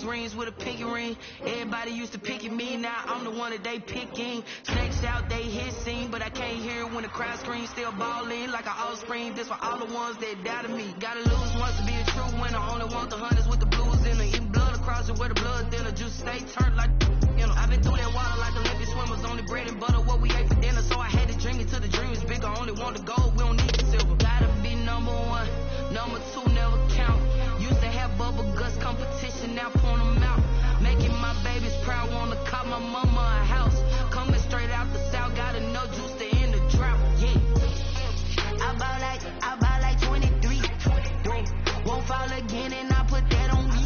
6 rings with a pinky ring. Everybody used to pick at me, now I'm the one that they picking. Snakes out, they hissing, but I can't hear when the crowd screams. Still balling like an offspring. This for all the ones that doubted me. Gotta lose once to be a true winner. Only want the hunters with the blues in it. Eating blood across it where the blood thinner. Juice stay turned like, you know. I've been through that water like Olympic swimmers. Only bread and butter what we ate for dinner. So I had to dream it till the dream is bigger. Only want the gold, we don't need the silver. Gotta be number 1, number 2 never count. Used to have bubble guts competition, now point them out. Making my babies proud, wanna call my mama a house. Coming straight out the south, gotta know juice to end the drought. Yeah, I bought like 23. Won't fall again, and I put that on me.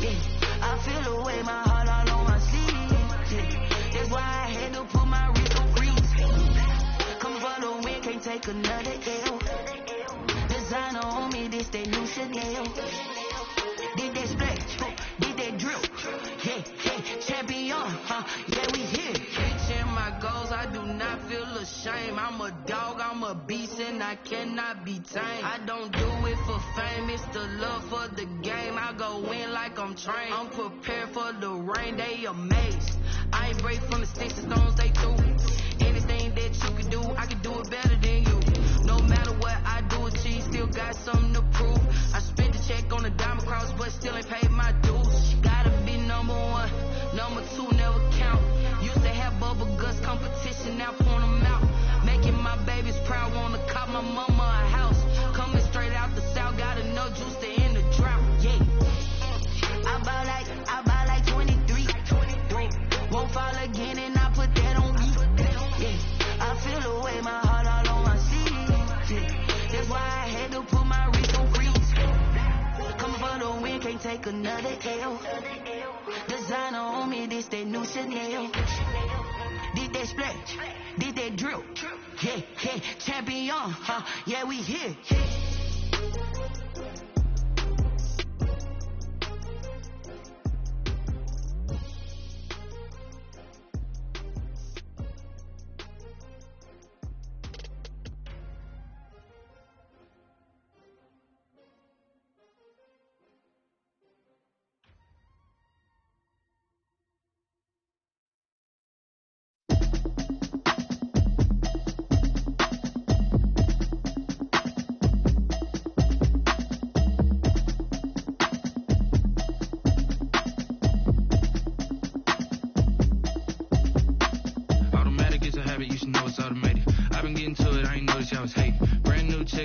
Yeah, I feel the way, my heart all on my sleeve. Yeah, that's why I had to put my wrist on freeze. Coming for the win, can't take another L. Designer on me, this that new Chanel. Did that splash, did that drill. Yeah, champion, yeah, we here. Reaching my goals, I do not feel ashamed. I'm a dog, I'm a beast, and I cannot be tamed. I don't do it for fame, it's the love for the game. I go in like I'm trained. I'm prepared for the rain, they amazed. I ain't break from the sticks and stones they threw. Anything that you can do, I can do it better than you. No matter what I do, achieve, still got something to prove. I spent the check on the diamond cross, but still ain't paid my dues. Gotta be number 1, number 2 never count. Used to have bubble guts competition, now point them out. Making my babies proud, wanna call my mama a house. Coming straight out the south, gotta know juice to end the drought. Yeah, I bought like 23. Won't fall again, and I put that on me. Yeah, I feel the way, my heart all on my sleeve. Yeah, that's why I had to put my wrist on freeze. Coming for the win, can't take another L. Designer on me, this that new Chanel. Did that splash, did that drill. Yeah, champion, yeah, we here.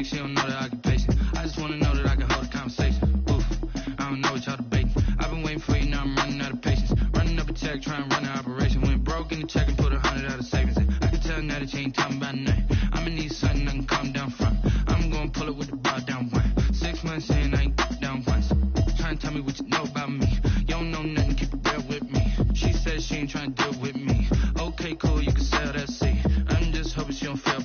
She don't know the occupation. I just wanna know that I can hold a conversation. Oof, I don't know what y'all debating. I've been waiting for you, now I'm running out of patience. Running up a check, trying to run an operation. Went broke in the check and put 100 out of savings in. I can tell now that you ain't talking about nothing. I'ma need something I can calm down from. I'm gonna pull it with the bar down one. 6 months in, I ain't down once. Trying to tell me what you know about me. You don't know nothing, keep it real with me. She says she ain't trying to deal with me. Okay, cool, you can sell that seat. I'm just hoping she don't fail.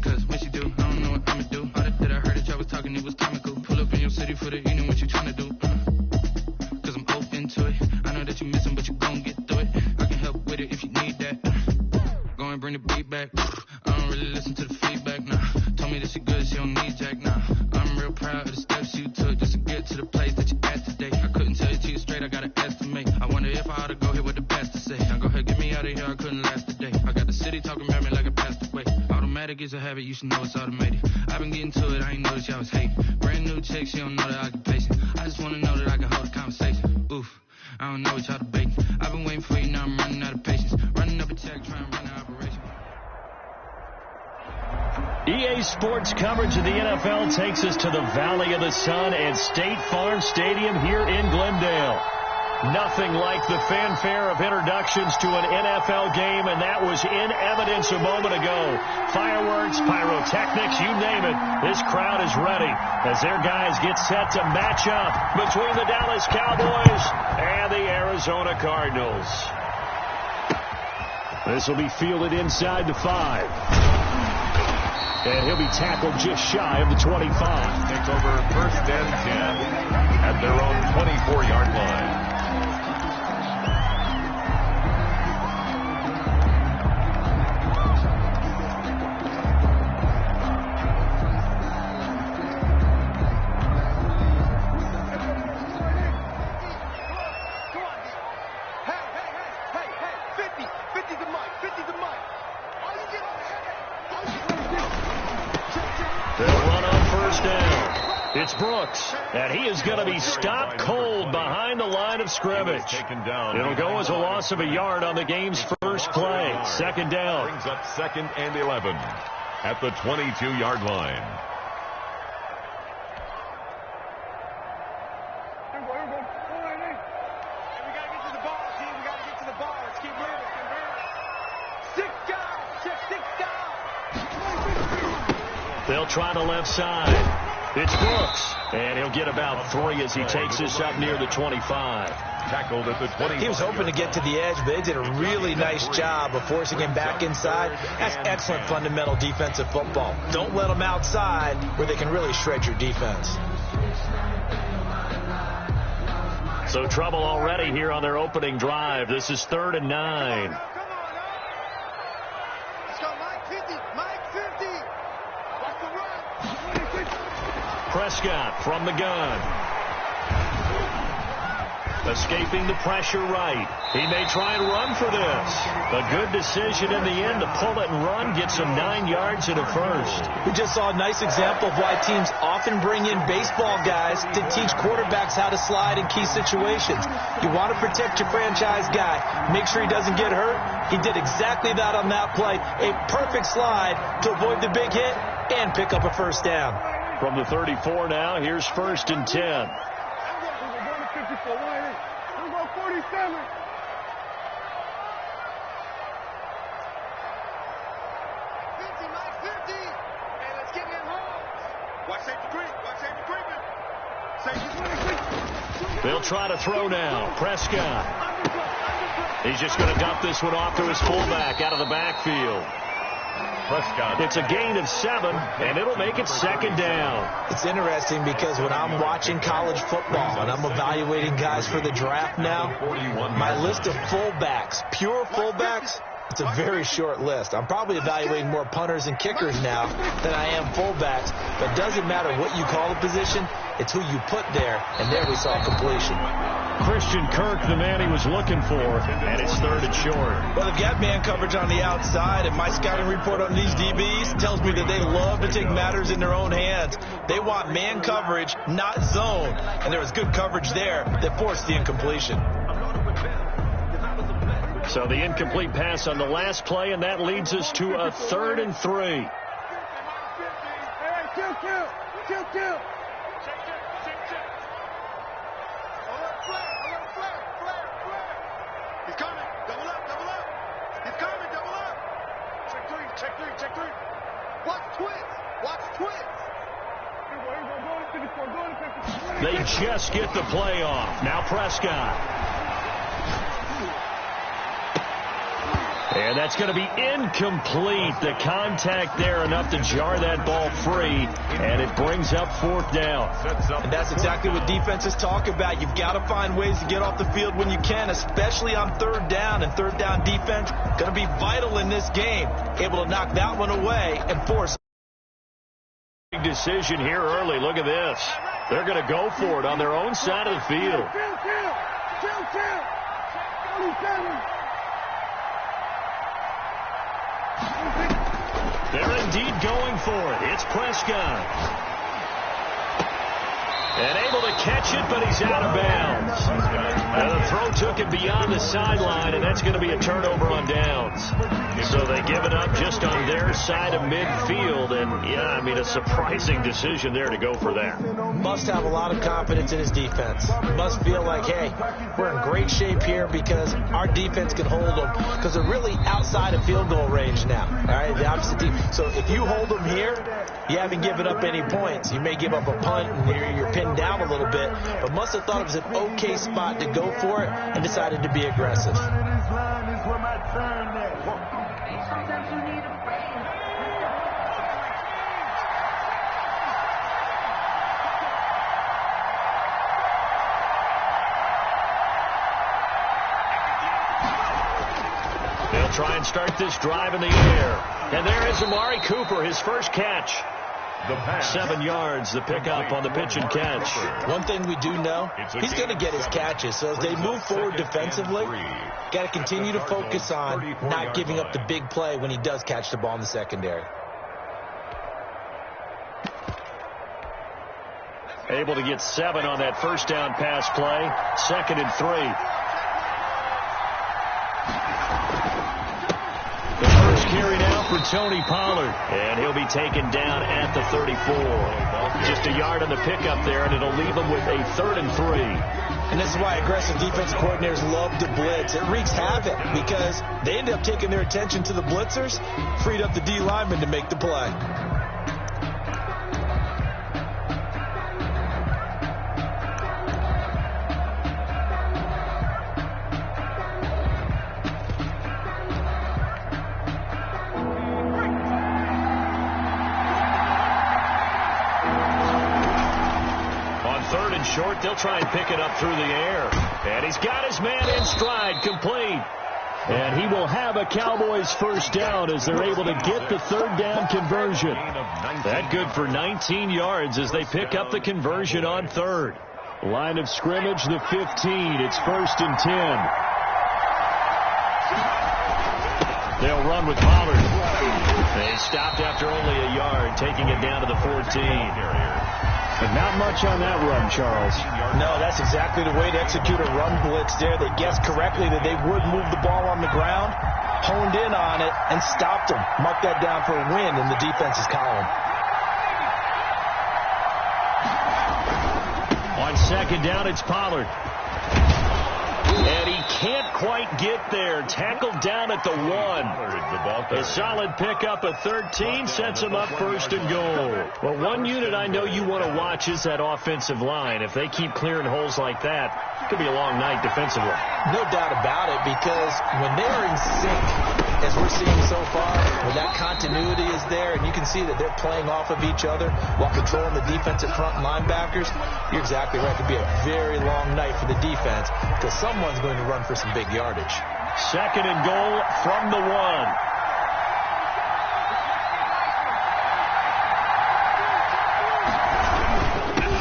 Cause when she do, I don't know what I'ma do. That I heard that y'all was talking, it was comical. Pull up in your city for the evening, what you tryna do? Cause I'm open to it. I know that you missing, but you gon' get through it. I can help with it if you need that. Go and bring the beat back. I don't really listen to the feedback, nah. Told me that she good, she don't need jack, nah. I'm real proud of the steps you took just to get to the place that you at today. I couldn't tell you to you straight, I gotta estimate. I wonder if I ought to go here with the best to say. Now go ahead, get me out of here, I couldn't last a day. I got the city talking about me like I passed away. Automatic is a habit, you should know it's automated. I've been getting to it, I ain't noticed y'all was hating. Brand new chick, she don't know the occupation. I just wanna know that I can hold a conversation. Oof, I don't know what y'all debating. I've been waiting for you, now I'm running out of patience. Running up a check, trying to run an operation. EA Sports coverage of the NFL takes us to the Valley of the Sun and State Farm Stadium here in Glendale. Nothing like the fanfare of introductions to an NFL game, and that was in evidence a moment ago. Fireworks, pyrotechnics, you name it. This crowd is ready as their guys get set to match up between the Dallas Cowboys and the Arizona Cardinals. This will be fielded inside the 5. And he'll be tackled just shy of the 25. Takes over first and 10 at their own 24-yard line. It's Brooks, and he is going to be stopped cold behind the line of scrimmage. It'll go as a loss of a yard on the game's first play. Second down. Brings up 2nd and 11 at the 22-yard line. They'll try the left side. It's Brooks, and he'll get about 3 as he takes this up near the 25. Tackled at the 20. He was hoping to get to the edge, but they did a really nice job of forcing him back inside. That's excellent fundamental defensive football. Don't let them outside where they can really shred your defense. So trouble already here on their opening drive. This is 3rd and 9. Prescott from the gun. Escaping the pressure right. He may try and run for this. A good decision in the end to pull it and run. Get some 9 yards and a first. We just saw a nice example of why teams often bring in baseball guys to teach quarterbacks how to slide in key situations. You want to protect your franchise guy. Make sure he doesn't get hurt. He did exactly that on that play. A perfect slide to avoid the big hit and pick up a first down. From the 34 now, here's 1st and 10. They'll try to throw now. Prescott. He's just going to dump this one off to his fullback out of the backfield. Prescott. It's a gain of 7, and it'll make it 2nd down. It's interesting because when I'm watching college football and I'm evaluating guys for the draft now, my list of fullbacks, pure fullbacks, it's a very short list. I'm probably evaluating more punters and kickers now than I am fullbacks, but it doesn't matter what you call the position, it's who you put there, and there we saw completion. Christian Kirk, the man he was looking for, and it's 3rd and short. Well, they've got man coverage on the outside, and my scouting report on these DBs tells me that they love to take matters in their own hands. They want man coverage, not zone, and there was good coverage there that forced the incompletion. So the incomplete pass on the last play, and that leads us to a 3rd and 3. He's coming. Double up. He's coming. Double up. Check three. Watch twist. They just get the play off. Now Prescott. And that's going to be incomplete. The contact there enough to jar that ball free, and it brings up 4th down. And that's exactly what defenses talk about. You've got to find ways to get off the field when you can, especially on 3rd down. And 3rd down defense going to be vital in this game. Able to knock that one away and force. Big decision here early. Look at this. They're going to go for it on their own side of the field. They're indeed going for it. It's Prescott. And able to catch it, but he's out of bounds. And the throw took him beyond the sideline, and that's going to be a turnover on downs. So they give it up just on their side of midfield. And, yeah, I mean, a surprising decision there to go for that. Must have a lot of confidence in his defense. Must feel like, hey, we're in great shape here because our defense can hold them because they're really outside of field goal range now. All right, the opposite team. So if you hold them here, you haven't given up any points. You may give up a punt and you're pinned down a little bit, but must have thought it was an okay spot to go for it and decided to be aggressive. They'll try and start this drive in the air. And there is Amari Cooper, his first catch. 7 yards, the pickup on the pitch and catch. One thing we do know, he's going to get his catches. So as they move forward defensively, got to continue to focus on not giving up the big play when he does catch the ball in the secondary. Able to get 7 on that first down pass play. 2nd and 3. The first carry now for Tony Pollard. And he'll be taken down at the 34. Just a yard on the pickup there, and it'll leave him with a 3rd and 3. And this is why aggressive defensive coordinators love to blitz. It wreaks havoc because they end up taking their attention to the blitzers, freed up the D lineman to make the play. Short, they'll try and pick it up through the air. And he's got his man in stride, complete. And he will have a Cowboys first down as they're able to get the 3rd down conversion. That good for 19 yards as they pick up the conversion on 3rd. Line of scrimmage, the 15. It's 1st and 10. They'll run with Pollard. They stopped after only a yard, taking it down to the 14. But not much on that run, Charles. No, that's exactly the way to execute a run blitz there. They guessed correctly that they would move the ball on the ground, honed in on it, and stopped them. Mark that down for a win in the defense's column. On 2nd down, it's Pollard. And he can't quite get there. Tackled down at the 1. A solid pickup of 13 sets him up 1st and goal. Well, one unit I know you want to watch is that offensive line. If they keep clearing holes like that, it could be a long night defensively. No doubt about it, because when they're in sync, as we're seeing so far, where that continuity is there, and you can see that they're playing off of each other while controlling the defensive front linebackers, you're exactly right. It could be a very long night for the defense because someone's going to run for some big yardage. 2nd and goal from the 1.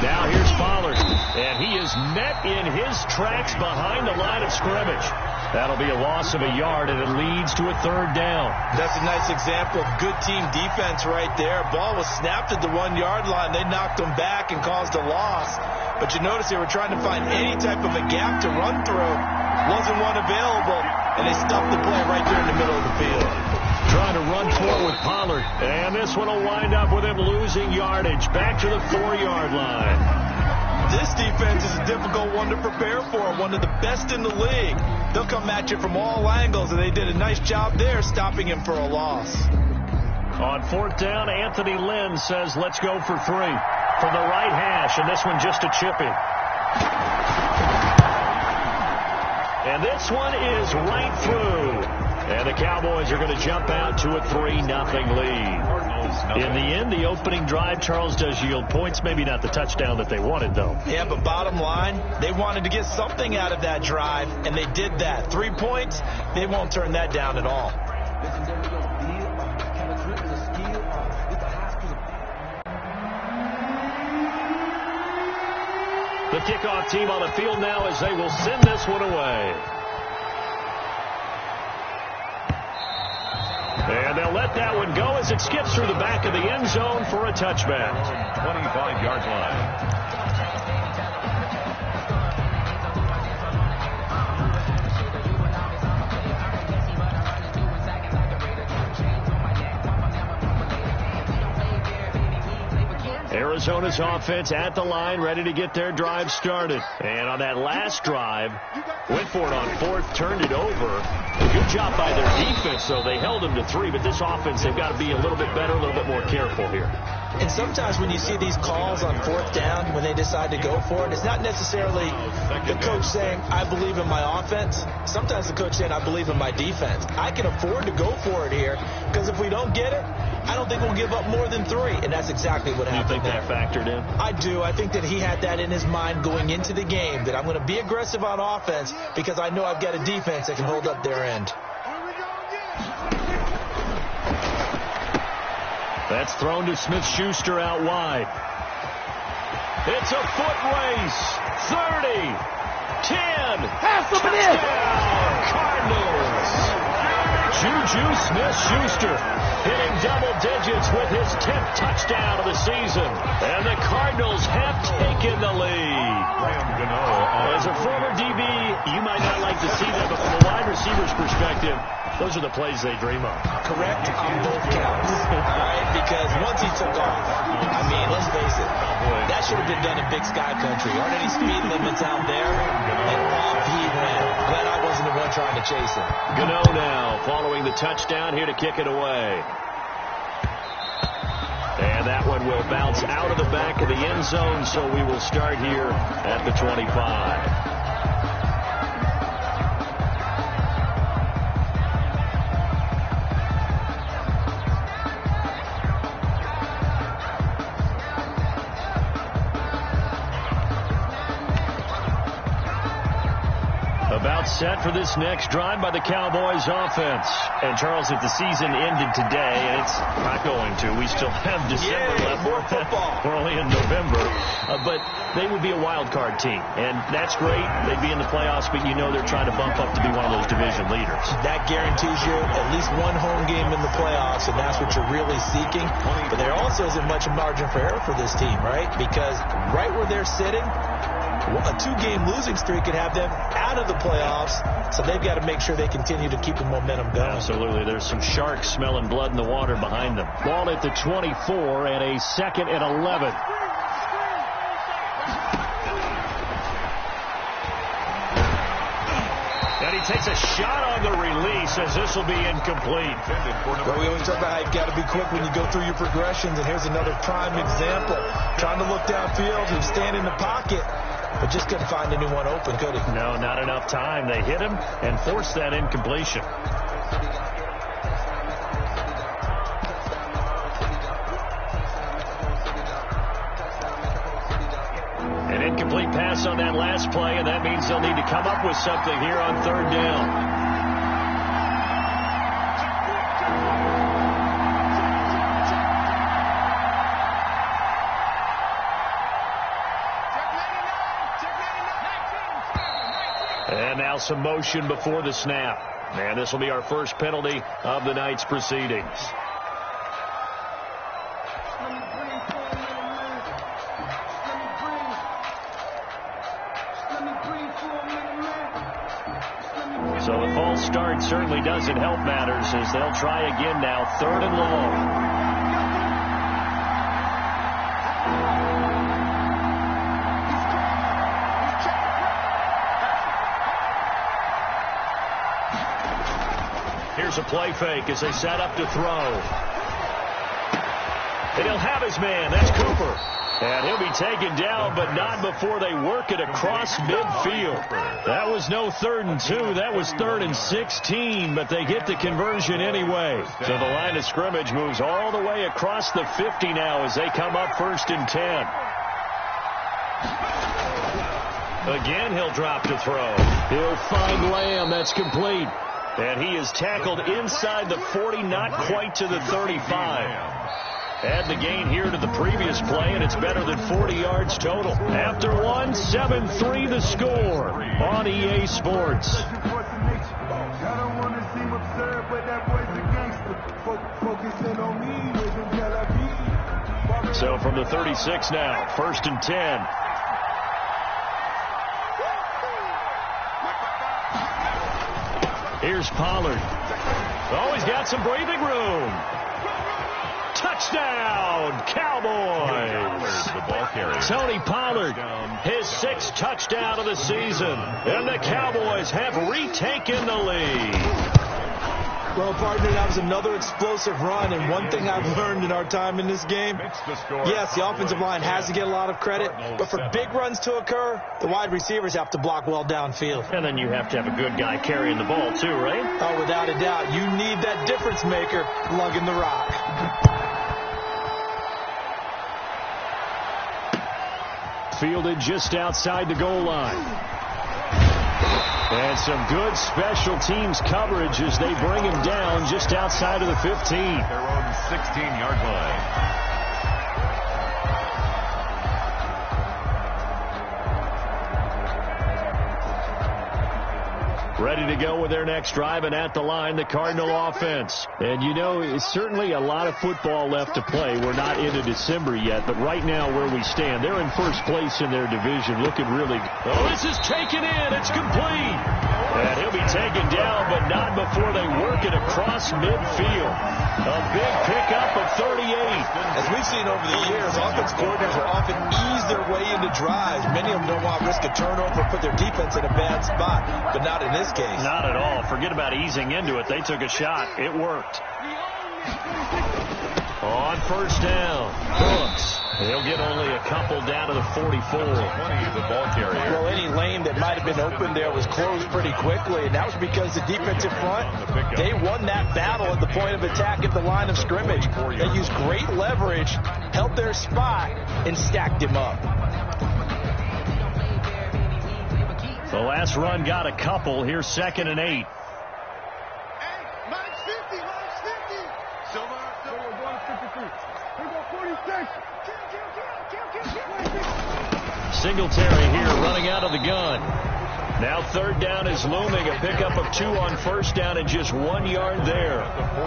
Now here's Pollard, and he is met in his tracks behind the line of scrimmage. That'll be a loss of a yard, and it leads to a 3rd down. That's a nice example of good team defense right there. Ball was snapped at the 1-yard line. They knocked him back and caused a loss. But you notice they were trying to find any type of a gap to run through. Wasn't one available, and they stuffed the play right there in the middle of the field. Trying to run forward with Pollard. And this one will wind up with him losing yardage. Back to the 4-yard line. This defense is a difficult one to prepare for. One of the best in the league. They'll come at you from all angles, and they did a nice job there stopping him for a loss. On 4th down, Anthony Lynn says, let's go for 3. From the right hash, and this one just a chip in. And this one is right through. And the Cowboys are going to jump out to a 3-0 lead. In the end, the opening drive, Charles, does yield points. Maybe not the touchdown that they wanted, though. Yeah, but bottom line, they wanted to get something out of that drive, and they did that. 3 points, they won't turn that down at all. The kickoff team on the field now as they will send this one away. And they'll let that one go as it skips through the back of the end zone for a touchback. 25-yard line. Arizona's offense at the line, ready to get their drive started. And on that last drive, went for it on 4th, turned it over. Good job by their defense, though. They held them to 3, but this offense, they've got to be a little bit better, a little bit more careful here. And sometimes when you see these calls on 4th down, when they decide to go for it, it's not necessarily the coach saying, I believe in my offense. Sometimes the coach saying, I believe in my defense. I can afford to go for it here, because if we don't get it, I don't think we'll give up more than 3, and that's exactly what happened. You think that factored in? I do. I think that he had that in his mind going into the game, that I'm going to be aggressive on offense because I know I've got a defense that can hold up their end. That's thrown to Smith-Schuster out wide. It's a foot race. 30, 10. Pass up and in. Cardinals. Juju Smith-Schuster hitting double digits with his 10th touchdown of the season. And the Cardinals have taken the lead. As a former DB, you might not like to see that, but from a wide receiver's perspective, those are the plays they dream of. Correct on both counts. All right, because once he took off, I mean, let's face it, that should have been done in Big Sky Country. Aren't any speed limits out there? And off he went. Glad I wasn't the one trying to chase him. Gano now following the touchdown here to kick it away. And that one will bounce out of the back of the end zone, so we will start here at the 25. About set for this next drive by the Cowboys offense. And Charles, if the season ended today, and it's not going to, we still have December left. More football. We're only in November. But they would be a wild card team. And that's great. They'd be in the playoffs, but you know they're trying to bump up to be one of those division leaders. That guarantees you at least one home game in the playoffs, and that's what you're really seeking. But there also isn't much margin for error for this team, right? Because right where they're sitting, a 2-game losing streak could have them out of the playoffs, so they've got to make sure they continue to keep the momentum going. Absolutely. There's some sharks smelling blood in the water behind them. Ball at the 24 and a 2nd and 11. And he takes a shot on the release as this will be incomplete. Well, we always talk about how you've got to be quick when you go through your progressions, and here's another prime example. Trying to look downfield, he was standing in the pocket, but just couldn't find anyone open, could he? No, not enough time. They hit him and forced that incompletion. An incomplete pass on that last play, and that means they'll need to come up with something here on 3rd down. And now some motion before the snap. And this will be our first penalty of the night's proceedings. So the false start certainly doesn't help matters as they'll try again now, 3rd and long. Here's a play fake as they set up to throw. And he'll have his man. That's Cooper. And he'll be taken down, but not before they work it across midfield. That was no 3rd and 2. That was 3rd and 16, but they get the conversion anyway. So the line of scrimmage moves all the way across the 50 now as they come up 1st and 10. Again, he'll drop to throw. He'll find Lamb. That's complete. And he is tackled inside the 40, not quite to the 35. Add the gain here to the previous play, and it's better than 40 yards total. After one, 7-3 the score on EA Sports. So from the 36 now, 1st and 10. Here's Pollard. Oh, he's got some breathing room. Touchdown, Cowboys. Tony Pollard, his 6th touchdown of the season. And the Cowboys have retaken the lead. Well, partner, that was another explosive run, and one thing I've learned in our time in this game, yes, the offensive line has to get a lot of credit, but for big runs to occur, the wide receivers have to block well downfield. And then you have to have a good guy carrying the ball, too, right? Oh, without a doubt. You need that difference maker lugging the rock. Fielded just outside the goal line. And some good special teams coverage as they bring him down just outside of the 15. Their own 16-yard line. Ready to go with their next drive, and at the line, the Cardinal offense. And, you know, it's certainly a lot of football left to play. We're not into December yet, but right now where we stand, they're in first place in their division, looking really good. Oh, this is taken in. It's complete. And he'll be taken down, but not before they work it across midfield. A big pickup of 38. As we've seen over the years, offense coordinators will often ease their way into drives. Many of them don't want to risk a turnover or put their defense in a bad spot, but not in this case. Not at all. Forget about easing into it. They took a shot. It worked. On first down, Brooks. He'll get only a couple down to the 44. 20 is the ball carrier. Well, any lane that might have been open there was closed pretty quickly, and that was because the defensive front, they won that battle at the point of attack at the line of scrimmage. They used great leverage, held their spot, and stacked him up. The last run got a couple. Here's 2nd and 8. Minus 50, minus 50. Silver, going to 53. Here we go, 46. Singletary here running out of the gun. Now 3rd down is looming. A pickup of 2 on first down and just 1 yard there.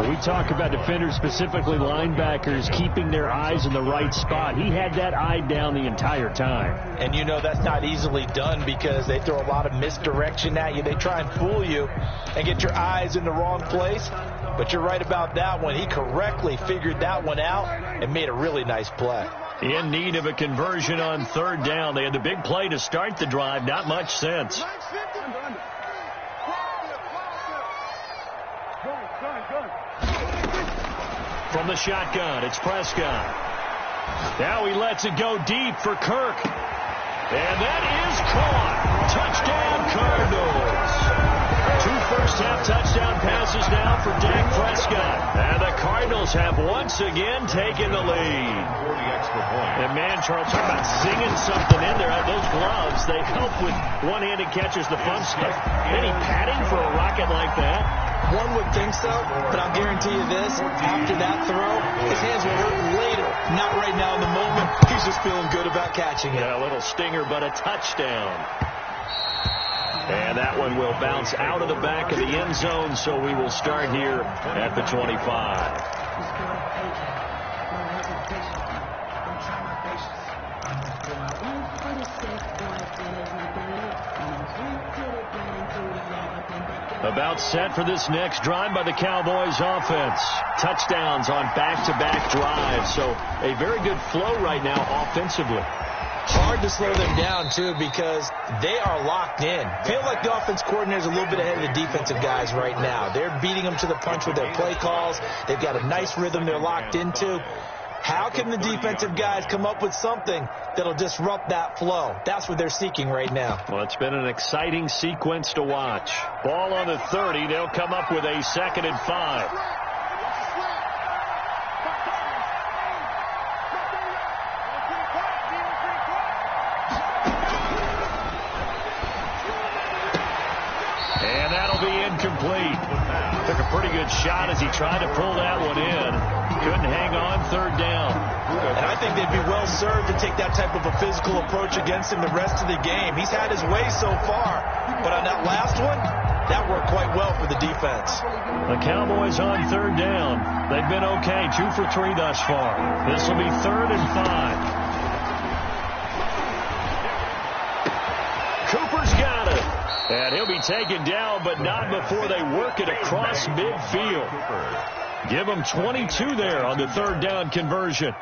We talk about defenders, specifically linebackers, keeping their eyes in the right spot. He had that eye down the entire time. And you know that's not easily done because they throw a lot of misdirection at you. They try and fool you and get your eyes in the wrong place. But you're right about that one. He correctly figured that one out and made a really nice play. In need of a conversion on 3rd down. They had the big play to start the drive. Not much sense. From the shotgun, it's Prescott. Now he lets it go deep for Kirk. And that is caught. Touchdown, Cardinals. 2 first-half touchdown passes now for Dak Prescott. And the Cardinals have once again taken the lead. And man, Charles, talk about singing something in there. Those gloves, they help with one-handed catches, the fun stuff. Any padding for a rocket like that? One would think so, but I'll guarantee you this, after that throw, his hands will hurt later. Not right now in the moment. He's just feeling good about catching it. Yeah, a little stinger, but a touchdown. And that one will bounce out of the back of the end zone, so we will start here at the 25. About set for this next drive by the Cowboys offense. Touchdowns on back-to-back drives, so a very good flow right now offensively. Hard to slow them down, too, because they are locked in. Feel like the offense coordinator is a little bit ahead of the defensive guys right now. They're beating them to the punch with their play calls. They've got a nice rhythm they're locked into. How can the defensive guys come up with something that'll disrupt that flow? That's what they're seeking right now. Well, it's been an exciting sequence to watch. Ball on the 30. They'll come up with a 2nd and 5. And that'll be incomplete. Took a pretty good shot as he tried to pull that one in. Couldn't hang on 3rd down. And I think they'd be well served to take that type of a physical approach against him the rest of the game. He's had his way so far, but on that last one, that worked quite well for the defense. The Cowboys on 3rd down. They've been okay, 2 for 3 thus far. This will be 3rd and 5. Cooper's got it. And he'll be taken down, but not before they work it across midfield. Give them 22 there on the 3rd down conversion.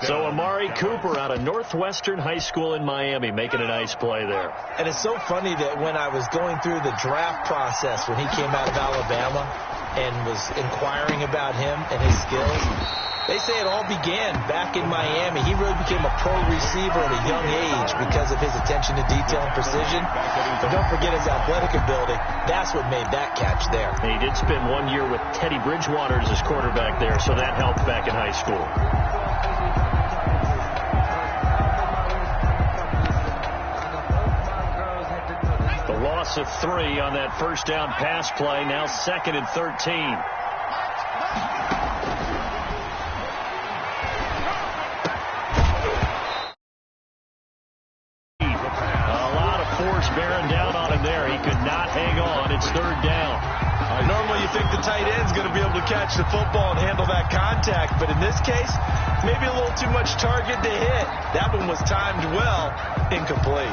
So Amari Cooper out of Northwestern High School in Miami making a nice play there. And it's so funny that when I was going through the draft process when he came out of Alabama and was inquiring about him and his skills, they say it all began back in Miami. He really became a pro receiver at a young age because of his attention to detail and precision. But don't forget his athletic ability. That's what made that catch there. He did spend 1 year with Teddy Bridgewater as his quarterback there, so that helped back in high school. The loss of 3 on that first down pass play, now 2nd and 13. bearing down on him there. He could not hang on. It's third down. Normally you think the tight end's going to be able to catch the football and handle that contact, but in this case, maybe a little too much target to hit. That one was timed well, incomplete.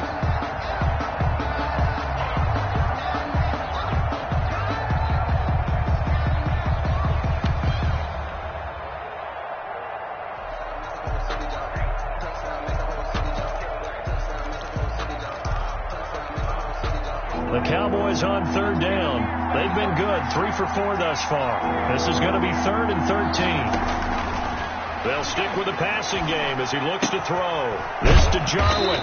The Cowboys on third down. They've been good, 3 for 4 thus far. This is going to be 3rd and 13. They'll stick with the passing game as he looks to throw. This to Jarwin.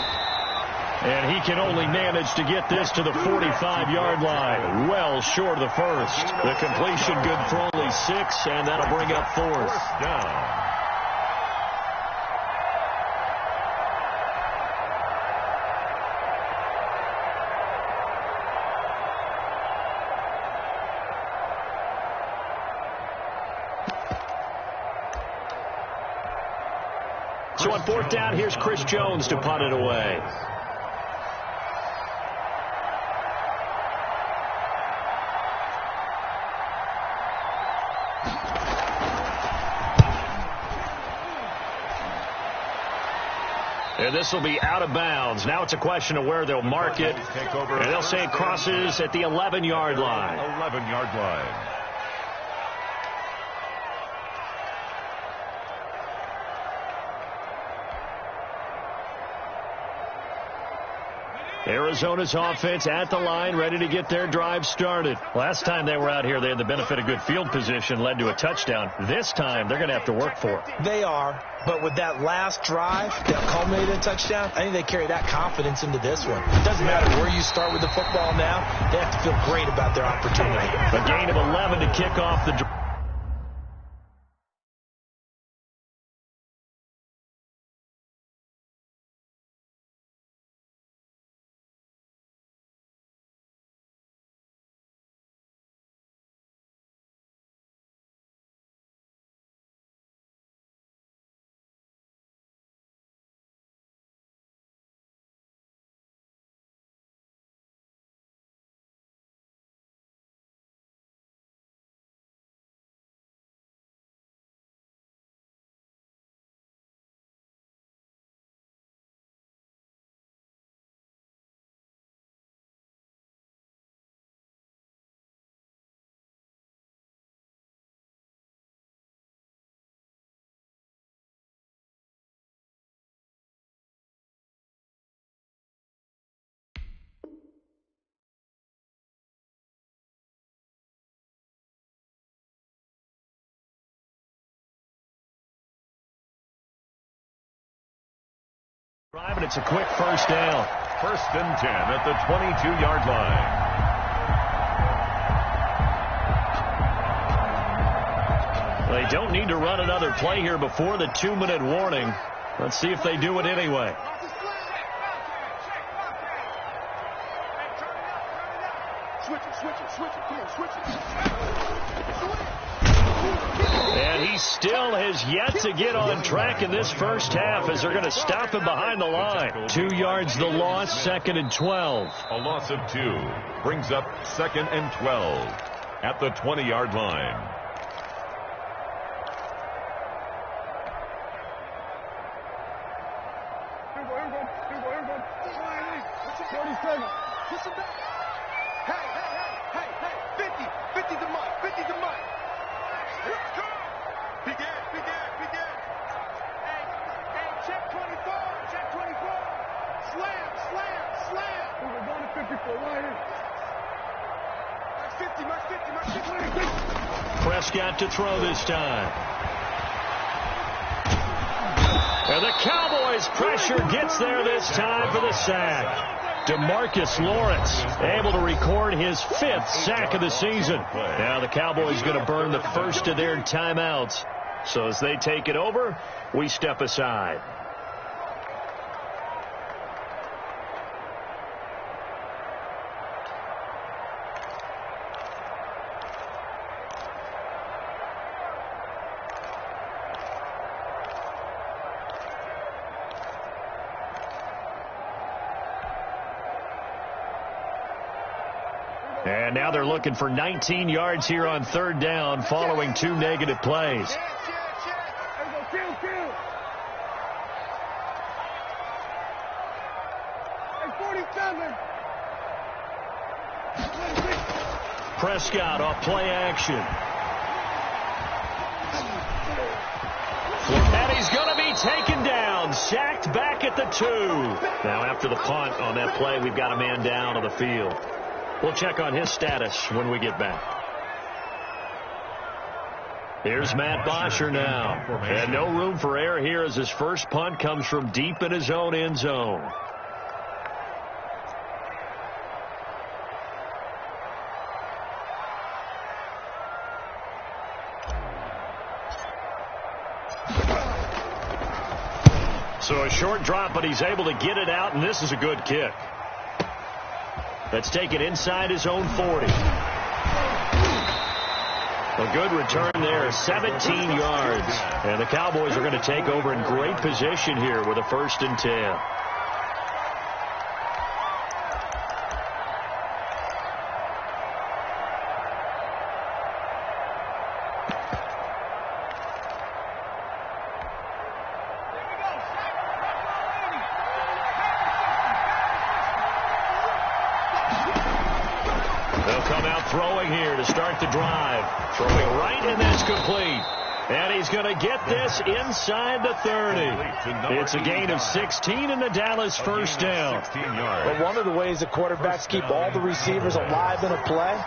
And he can only manage to get this to the 45-yard line. Well short of the first. The completion good for only 6, and that'll bring up 4th down. So on 4th down, here's Chris Jones to punt it away. And this will be out of bounds. Now it's a question of where they'll mark it. And they'll say it crosses at the 11-yard line. 11-yard line. Arizona's offense at the line, ready to get their drive started. Last time they were out here, they had the benefit of good field position, led to a touchdown. This time, they're going to have to work for it. They are, but with that last drive that culminated in a touchdown, I think they carry that confidence into this one. It doesn't matter where you start with the football now. They have to feel great about their opportunity. A gain of 11 to kick off the drive. And it's a quick first down. 1st and 10 at the 22-yard line. They don't need to run another play here before the 2-minute warning. Let's see if they do it anyway. And he still has yet to get on track in this first half as they're going to stop him behind the line. 2 yards the loss, 2nd and 12. A loss of 2 brings up 2nd and 12 at the 20-yard line. Prescott to throw this time. And the Cowboys' pressure gets there this time for the sack. DeMarcus Lawrence able to record his 5th sack of the season. Now the Cowboys going to burn the first of their timeouts. So as they take it over, we step aside. And now they're looking for 19 yards here on third down following 2 negative plays. Prescott off play action. And he's going to be taken down, sacked back at the 2. Now after the punt on that play, we've got a man down on the field. We'll check on his status when we get back. Here's Matt Bosher now. And no room for error here as his first punt comes from deep in his own end zone. So a short drop, but he's able to get it out, and this is a good kick. Let's take it inside his own 40. A good return there, 17 yards. And the Cowboys are going to take over in great position here with a 1st and 10. Throwing here to start the drive. Throwing right, and that's complete. And he's going to get this inside the 30. It's a gain of 16 in the Dallas first down. But one of the ways the quarterbacks keep all the receivers alive in a play,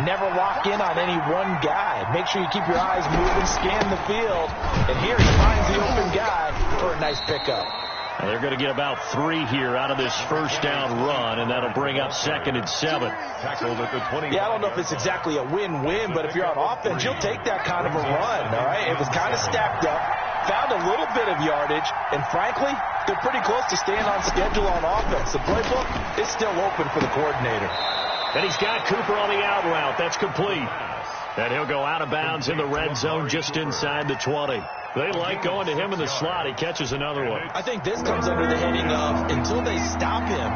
never lock in on any one guy. Make sure you keep your eyes moving, scan the field. And here he finds the open guy for a nice pickup. Now they're going to get about 3 here out of this first down run, and that'll bring up 2nd and 7. Tackled at the 20. Yeah, I don't know if it's exactly a win-win, but if you're on offense, you'll take that kind of a run, all right? It was kind of stacked up, found a little bit of yardage, and frankly, they're pretty close to staying on schedule on offense. The playbook is still open for the coordinator. And he's got Cooper on the out route. That's complete. And he'll go out of bounds in the red zone just inside the 20. They like going to him in the slot. He catches another one. I think this comes under the heading of until they stop him,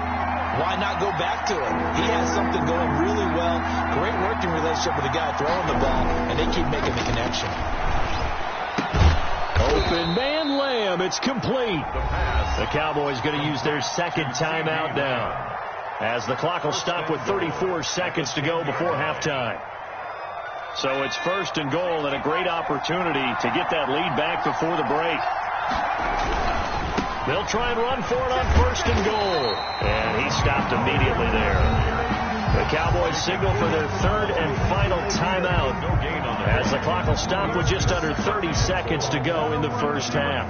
why not go back to him? He has something going really well. Great working relationship with the guy throwing the ball, and they keep making the connection. Open man Lamb. It's complete. The Cowboys going to use their 2nd timeout now, as the clock will stop with 34 seconds to go before halftime. So it's 1st and goal, and a great opportunity to get that lead back before the break. They'll try and run for it on 1st and goal. And he stopped immediately there. The Cowboys signal for their 3rd and final timeout, as the clock will stop with just under 30 seconds to go in the first half.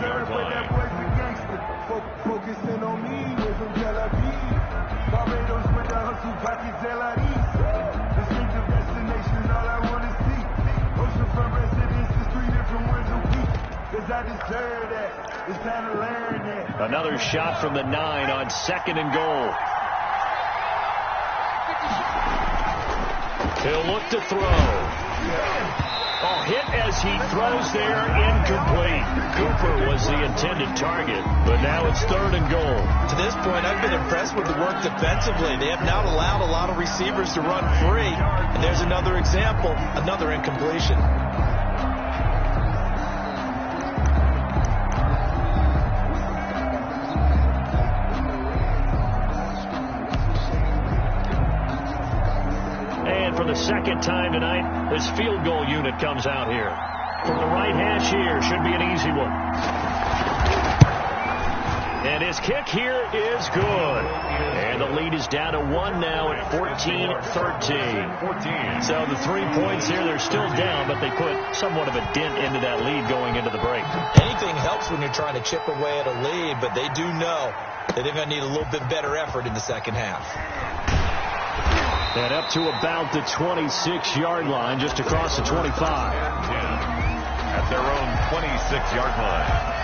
Another shot from the 9 on 2nd and goal. He'll look to throw. Oh, hit as he throws there, incomplete. Cooper was the intended target, but now it's 3rd and goal. To this point, I've been impressed with the work defensively. They have not allowed a lot of receivers to run free. And there's another example, another incompletion. For the 2nd time tonight, this field goal unit comes out here. From the right hash here, should be an easy one. And his kick here is good. And the lead is down to 1 now at 14-13. So the 3 points here, they're still down, but they put somewhat of a dent into that lead going into the break. Anything helps when you're trying to chip away at a lead, but they do know that they're going to need a little bit better effort in the second half. And up to about the 26-yard line, just across the 25. At their own 26-yard line.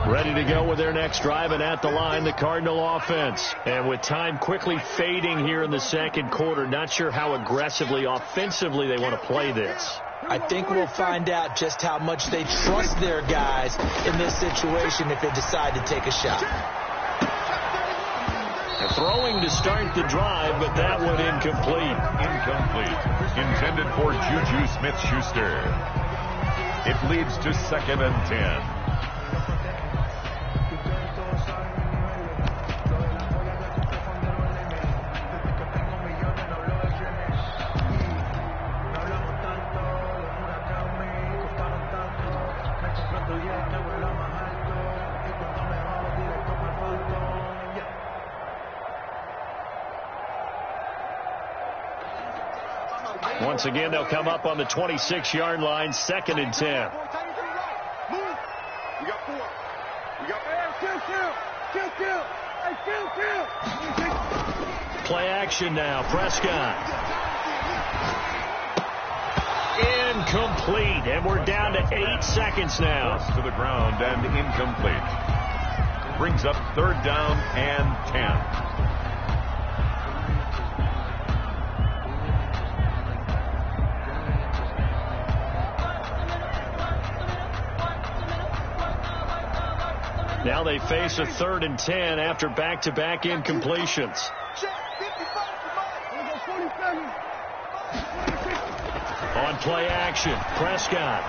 Ready to go with their next drive, and at the line, the Cardinal offense. And with time quickly fading here in the second quarter, not sure how aggressively, offensively they want to play this. I think we'll find out just how much they trust their guys in this situation if they decide to take a shot. Throwing to start the drive, but that one incomplete. Incomplete. Intended for Juju Smith-Schuster. It leads to 2nd and 10. Once again, they'll come up on the 26-yard line, 2nd and 10. We got 4. We got kill. Hey, kill. Play action now. Prescott. Incomplete. And we're down to 8 seconds now. Toss to the ground and incomplete. Brings up 3rd down and 10. Now they face a 3rd and 10 after back-to-back incompletions. On play action, Prescott.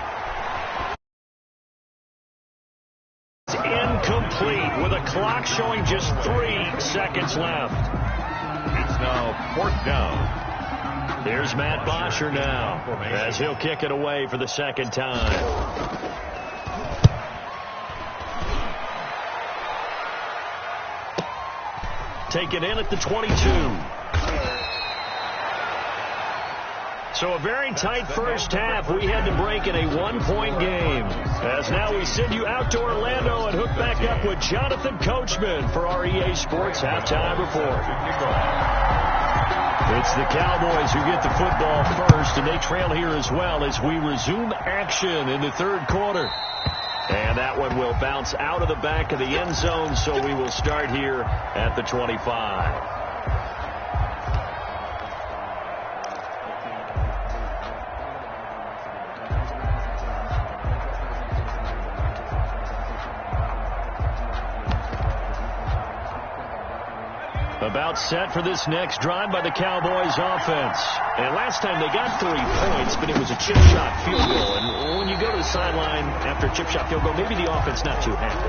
It's incomplete with a clock showing just 3 seconds left. It's now 4th down. There's Matt Bosher now as he'll kick it away for the 2nd time. Taken in at the 22. So a very tight first half. We had to break in a 1-point game. As now we send you out to Orlando and hook back up with Jonathan Coachman for our EA Sports Halftime Report. It's the Cowboys who get the football first, and they trail here as well as we resume action in the 3rd quarter. And that one will bounce out of the back of the end zone, so we will start here at the 25. About set for this next drive by the Cowboys offense. And last time they got 3 points, but it was a chip shot field goal. And when you go to the sideline after a chip shot field goal, maybe the offense not too happy.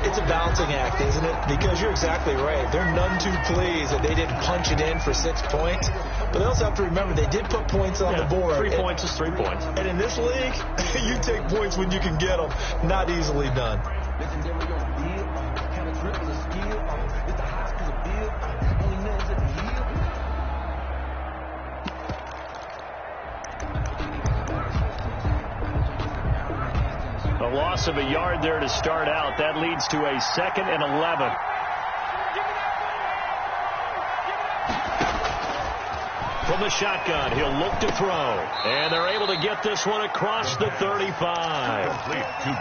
It's a balancing act, isn't it? Because you're exactly right. They're none too pleased that they didn't punch it in for 6 points. But they also have to remember they did put points on the board. 3 points is 3 points. And in this league, you take points when you can get them. Not easily done. A loss of a yard there to start out. That leads to a 2nd and 11. From the shotgun, he'll look to throw. And they're able to get this one across the 35.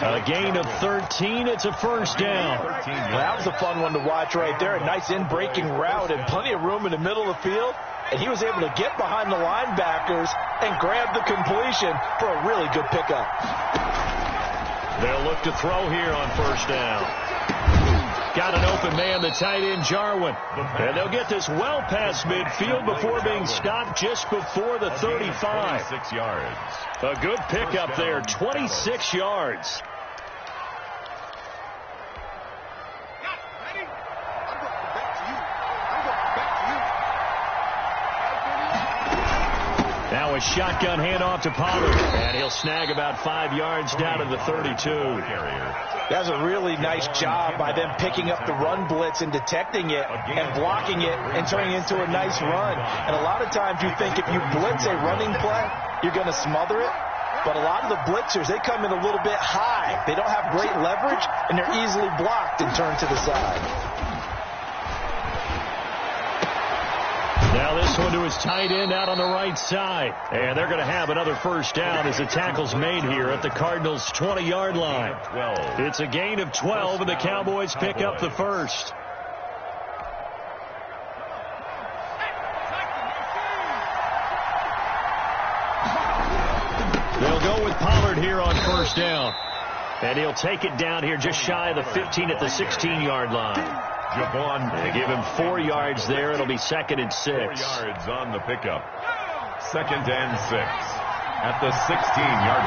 A gain of 13. It's a 1st down. Well, that was a fun one to watch right there. A nice in-breaking route and plenty of room in the middle of the field. And he was able to get behind the linebackers and grab the completion for a really good pickup. They'll look to throw here on 1st down. Got an open man, the tight end, Jarwin. And they'll get this well past midfield before being stopped just before the 35. 26 yards. A good pickup there, 26 yards. Now a shotgun handoff to Pollard. And he'll snag about 5 yards down to the 32. That's a really nice job by them picking up the run blitz and detecting it and blocking it and turning it into a nice run. And a lot of times you think if you blitz a running play, you're going to smother it. But a lot of the blitzers, they come in a little bit high. They don't have great leverage, and they're easily blocked and turned to the side. Now Now this one to his tight end out on the right side. And they're going to have another first down as the tackle's made here at the Cardinals' 20-yard line. It's a gain of 12, and the Cowboys pick up the first. They'll go with Pollard here on first down. And he'll take it down here just shy of the 15 at the 16-yard line. They give him 4 yards there. It'll be 2nd and 6. 4 yards on the pickup. 2nd and 6 at the 16-yard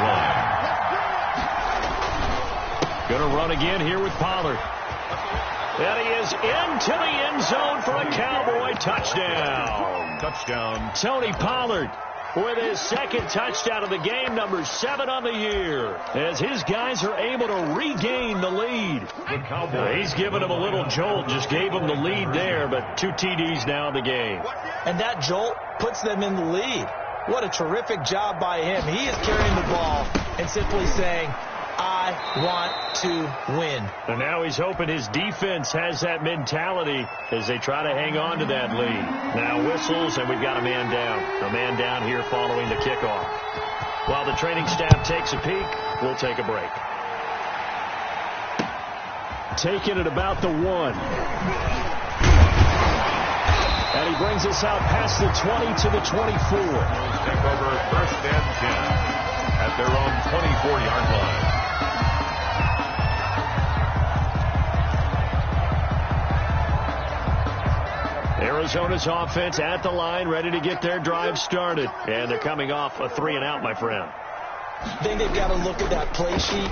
line. Going to run again here with Pollard. And he is into the end zone for a Cowboy touchdown. Touchdown. Tony Pollard with his 2nd touchdown of the game, number 7 on the year, as his guys are able to regain the lead. He's given him a little jolt, just gave him the lead there, but 2 TDs now in the game. And that jolt puts them in the lead. What a terrific job by him. He is carrying the ball and simply saying, I want to win. And now he's hoping his defense has that mentality as they try to hang on to that lead. Now whistles, and we've got a man down. A man down here following the kickoff. While the training staff takes a peek, we'll take a break. Taking it about the 1. And he brings us out past the 20 to the 24. Take over 1st and 10 at their own 24-yard line. Arizona's offense at the line, ready to get their drive started. And they're coming off a 3-and-out, my friend. I think they've got to look at that play sheet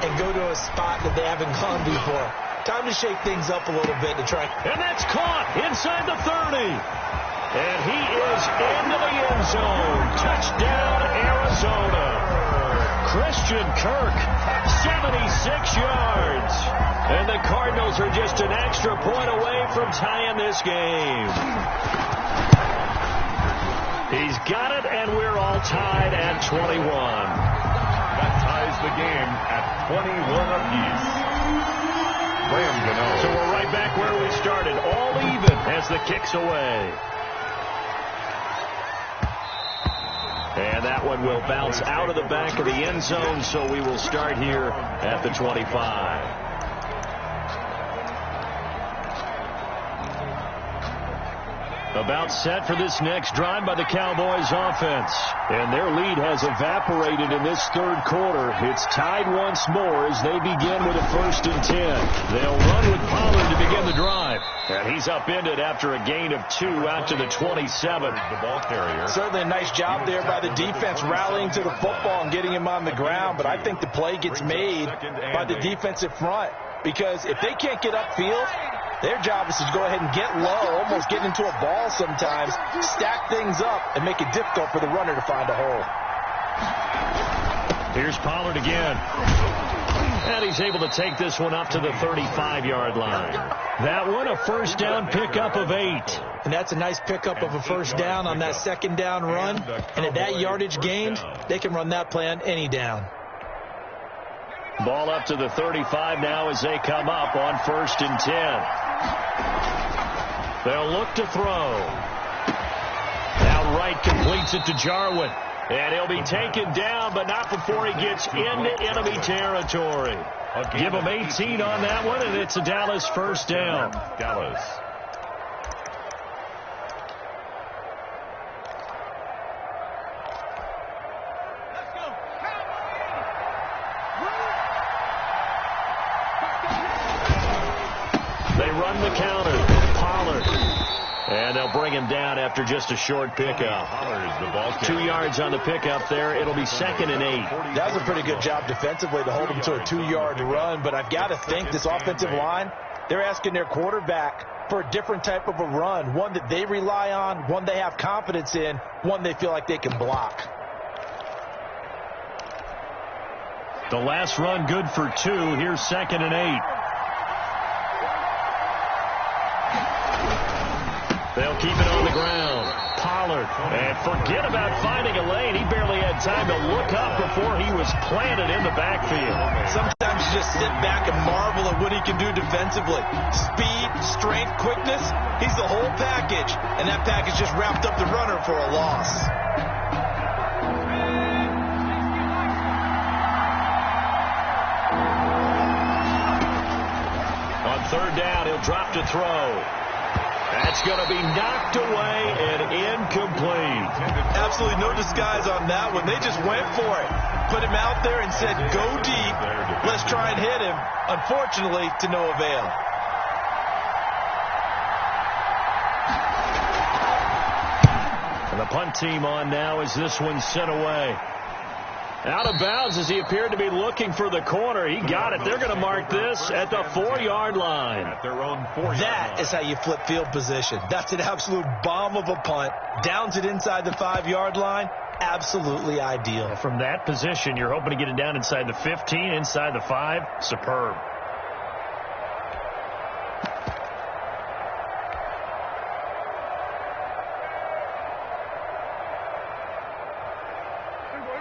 and go to a spot that they haven't gone before. Time to shake things up a little bit to try. And that's caught inside the 30. And he is into the end zone. Touchdown, Arizona. Christian Kirk, 76 yards. And the Cardinals are just an extra point away from tying this game. He's got it, and we're all tied at 21. That ties the game at 21 apiece. So we're right back where we started, all even as the kick's away. And that one will bounce out of the back of the end zone, so we will start here at the 25. About set for this next drive by the Cowboys offense. And their lead has evaporated in this 3rd quarter. It's tied once more as they begin with a 1st and 10. They'll run with Pollard to begin the drive. And he's upended after a gain of 2 out to the 27. The ball carrier. Certainly a nice job there by the defense rallying to the football and getting him on the ground. But I think the play gets made by the defensive front. Because if they can't get upfield, their job is to go ahead and get low, almost get into a ball sometimes, stack things up, and make it difficult for the runner to find a hole. Here's Pollard again. And he's able to take this one up to the 35-yard line. That one, a first down pickup of 8. And that's a nice pickup of a first down on that 2nd down run. And at that yardage gained, they can run that play on any down. Ball up to the 35 now as they come up on 1st and 10. They'll look to throw. Now Wright completes it to Jarwin. And he'll be taken down, but not before he gets into enemy territory. Give him 18 on that one, and it's a Dallas first down. Dallas. They run the counter. Pollard. And they'll bring him down after just a short pickup. 2 yards on the pickup there. It'll be 2nd and 8. That was a pretty good job defensively to hold him to a 2-yard run. But I've got to think this offensive line, they're asking their quarterback for a different type of a run. One that they rely on, one they have confidence in, one they feel like they can block. The last run good for 2. Here's 2nd and 8. They'll keep it on the ground. Pollard. And forget about finding a lane. He barely had time to look up before he was planted in the backfield. Sometimes you just sit back and marvel at what he can do defensively. Speed, strength, quickness, he's the whole package. And that package just wrapped up the runner for a loss. On third down, he'll drop to throw. That's going to be knocked away and incomplete. Absolutely no disguise on that one. They just went for it. Put him out there and said, go deep. Let's try and hit him. Unfortunately, to no avail. And the punt team on now as this one's sent away. Out of bounds as he appeared to be looking for the corner. He got it. They're going to mark this at the 4-yard line. At their own 4-yard That line. is how you flip field position. That's an absolute bomb of a punt. Downs it inside the 5-yard line. Absolutely ideal. From that position, you're hoping to get it down inside the 15, inside the 5. Superb.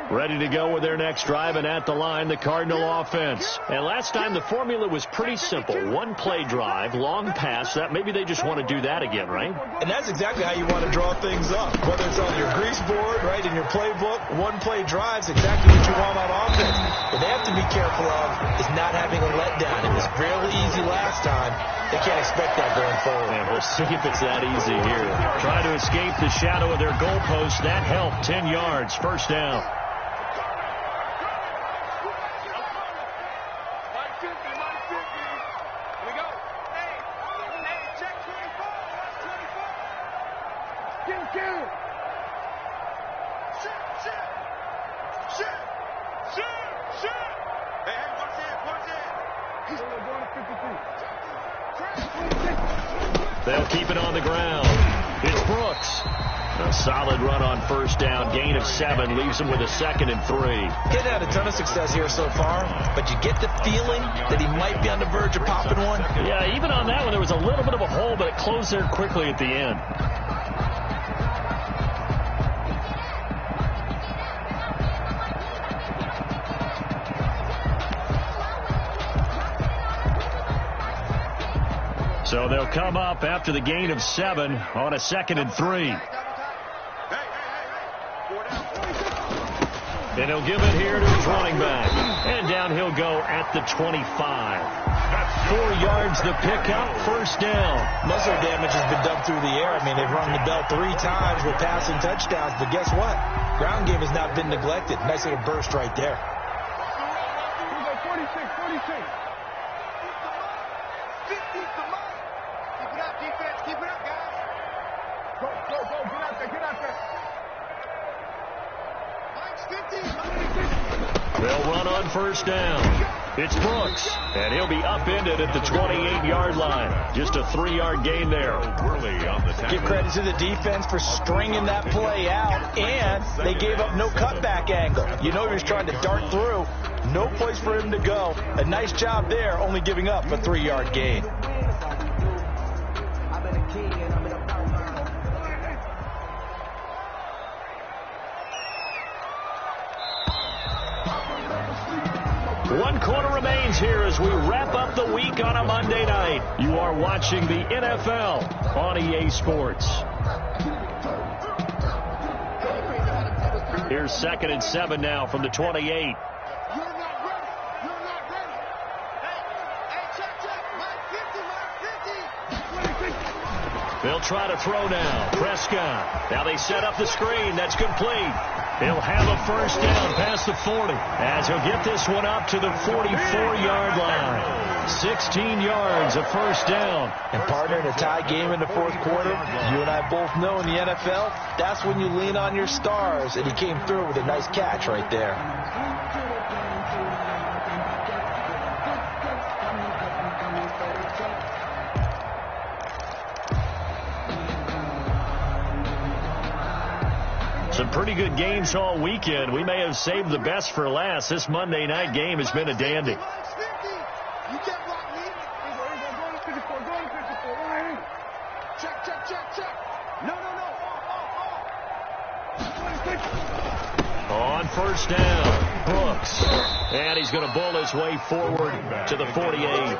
Ready to go with their next drive, and at the line, the Cardinal offense. And last time, the formula was pretty simple. One play drive, long pass. That maybe they just want to do that again, right? And that's exactly how you want to draw things up. Whether it's on your grease board, right, in your playbook, one play drive's exactly what you want on offense. What they have to be careful of is not having a letdown. It was fairly easy last time. They can't expect that going forward. And we'll see if it's that easy here. Try to escape the shadow of their goalpost. That helped. 10 yards, first down. They'll keep it on the ground. It's Brooks. A solid run on first down. Gain of 7 leaves him with a 2nd and 3. He's had a ton of success here so far, but you get the feeling that he might be on the verge of popping one. Yeah, even on that one, there was a little bit of a hole, but it closed there quickly at the end. So they'll come up after the gain of 7 on a 2nd and 3. And he'll give it here to his running back. And down he'll go at the 25. 4 yards the pickup, first down. Most of their damage has been done through the air. I mean, they've rung the bell 3 times with passing touchdowns, but guess what? Ground game has not been neglected. Nice little burst right there. 46, 46. Keep it up, guys. Go, go, go. Get out there, get out there. Mike's 50. They'll run on first down. It's Brooks, and he'll be upended at the 28-yard line. Just a 3-yard gain there. Give credit to the defense for stringing that play out, and they gave up no cutback angle. You know he was trying to dart through. No place for him to go. A nice job there, only giving up a 3-yard gain. One quarter remains here as we wrap up the week on a Monday night. You are watching the NFL on EA Sports. Here's 2nd and 7 now from the 28. They'll try to throw now. Prescott. Now they set up the screen. That's complete. He'll have a first down past the 40 as he'll get this one up to the 44-yard line. 16 yards of first down. And partner, in a tie game in the 4th quarter, you and I both know in the NFL, that's when you lean on your stars, and he came through with a nice catch right there. Some pretty good games all weekend. We may have saved the best for last. This Monday night game has been a dandy. You can't block me. Go to 54. Go to 54. Check, check, check, check. No, no, no. On first down, Brooks. And he's going to bull his way forward to the 48.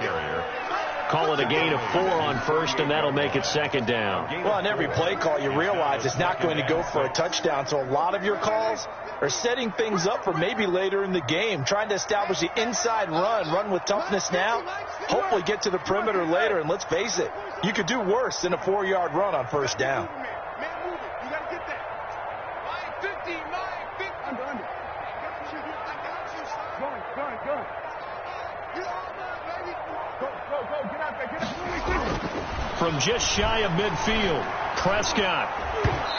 Call it a gain of 4 on first, and that'll make it second down. Well, on every play call, you realize it's not going to go for a touchdown. So a lot of your calls are setting things up for maybe later in the game, trying to establish the inside run with toughness now, hopefully get to the perimeter later. And let's face it, you could do worse than a 4-yard run on first down. From just shy of midfield, Prescott.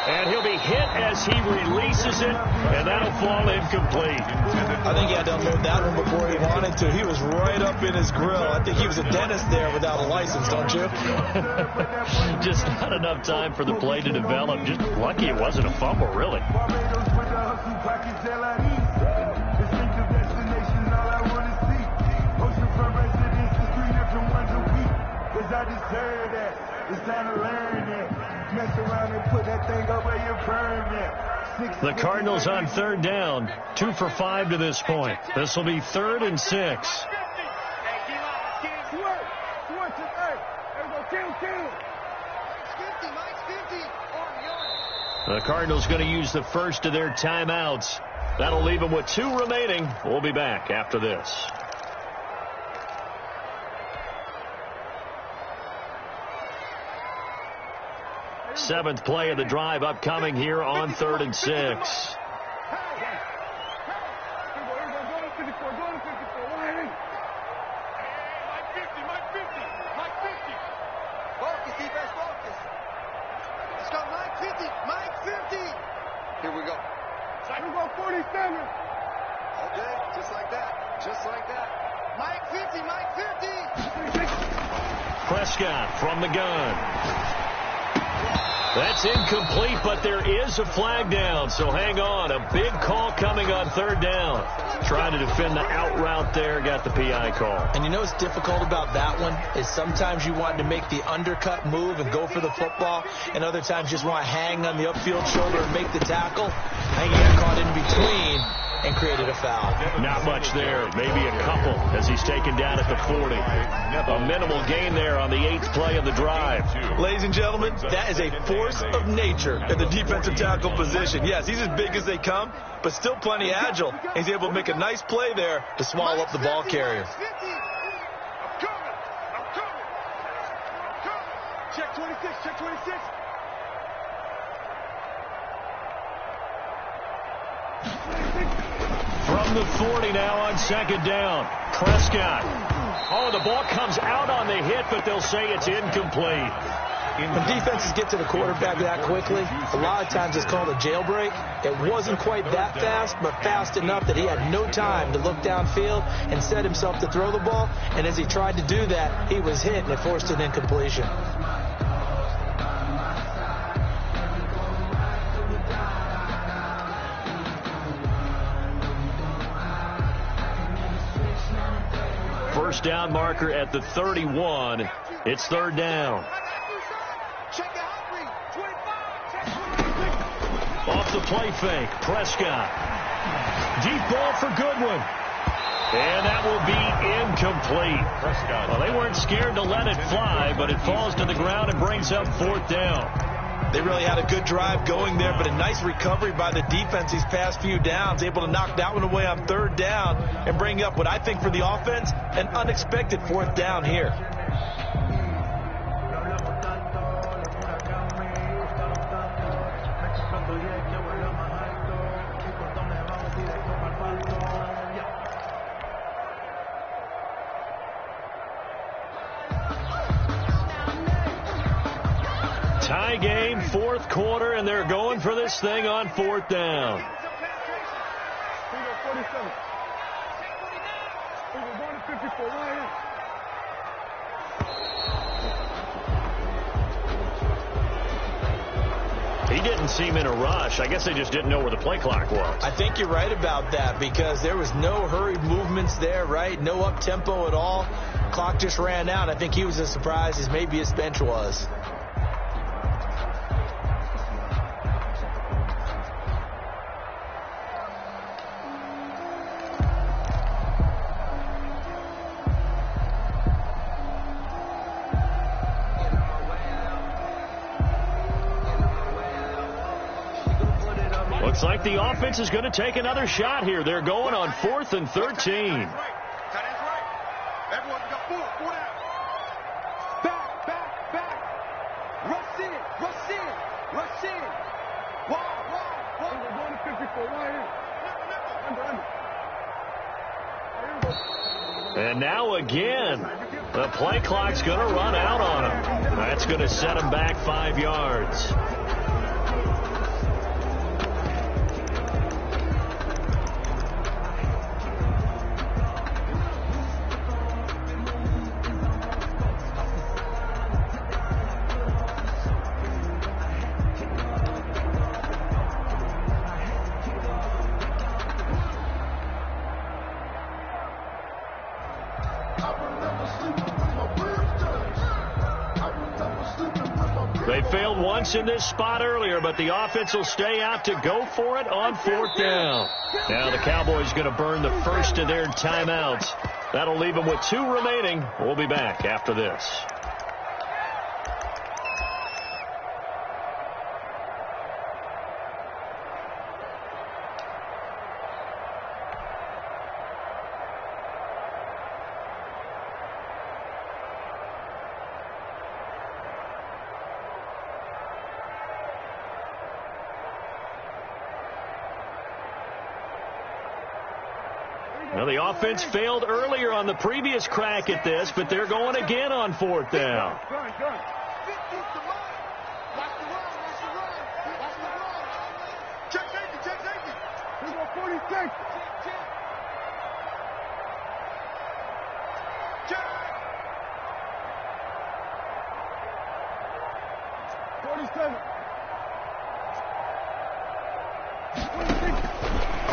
And he'll be hit as he releases it, and that'll fall incomplete. I think he had to unload that one before he wanted to. He was right up in his grill. I think he was a dentist there without a license, don't you? Just not enough time for the play to develop. Just lucky it wasn't a fumble, really. The Cardinals on third down, 2 for 5 to this point. This will be 3rd and 6. The Cardinals going to use the first of their timeouts. That'll leave them with 2 remaining. We'll be back after this. Seventh play of the drive upcoming here on 3rd and 6. Here we go. We go 47. Okay, just like that. Just like that. Mike 50, Mike 50. Prescott from the gun. That's incomplete, but there is a flag down, so hang on. A big call coming on 3rd down. Trying to defend the out route there, got the PI call. And you know what's difficult about that one is sometimes you want to make the undercut move and go for the football, and other times you just want to hang on the upfield shoulder and make the tackle. I think he got caught in between and created a foul. Not much there, maybe a couple as he's taken down at the 40. A minimal gain there on the 8th play of the drive. Ladies and gentlemen, that is a force of nature at the defensive tackle position. Yes, he's as big as they come, but still plenty agile. He's able to make a nice play there to swallow up the ball carrier. Check 26, check 26. From the 40 now on 2nd down. Prescott. Oh, the ball comes out on the hit, but they'll say it's incomplete. When defenses get to the quarterback that quickly, a lot of times it's called a jailbreak. It wasn't quite that fast, but fast enough that he had no time to look downfield and set himself to throw the ball. And as he tried to do that, he was hit, and it forced an incompletion. First down marker at the 31. It's 3rd down. Off the play fake, Prescott. Deep ball for Goodwin. And that will be incomplete. Well, they weren't scared to let it fly, but it falls to the ground and brings up 4th down. They really had a good drive going there, but a nice recovery by the defense these past few downs, able to knock that one away on 3rd down and bring up what I think for the offense, an unexpected 4th down here. Tie game, 4th quarter, and they're going for this thing on 4th down. He didn't seem in a rush. I guess they just didn't know where the play clock was. I think you're right about that because there was no hurried movements there, right? No up-tempo at all. Clock just ran out. I think he was as surprised as maybe his bench was. Looks like the offense is going to take another shot here. They're going on 4th and 13. That's right. Everyone got 4 out. Back. Rush in. Wide. We're going to 54. Right here. And now again, the play clock's going to run out on him. That's going to set him back 5 yards. They failed once in this spot earlier, but the offense will stay out to go for it on 4th down. Now the Cowboys going to burn the first of their timeouts. That'll leave them with 2 remaining. We'll be back after this. Well, the offense failed earlier on the previous crack at this, but they're going again on 4th down. Check safety. Here's our 46. Check. 47.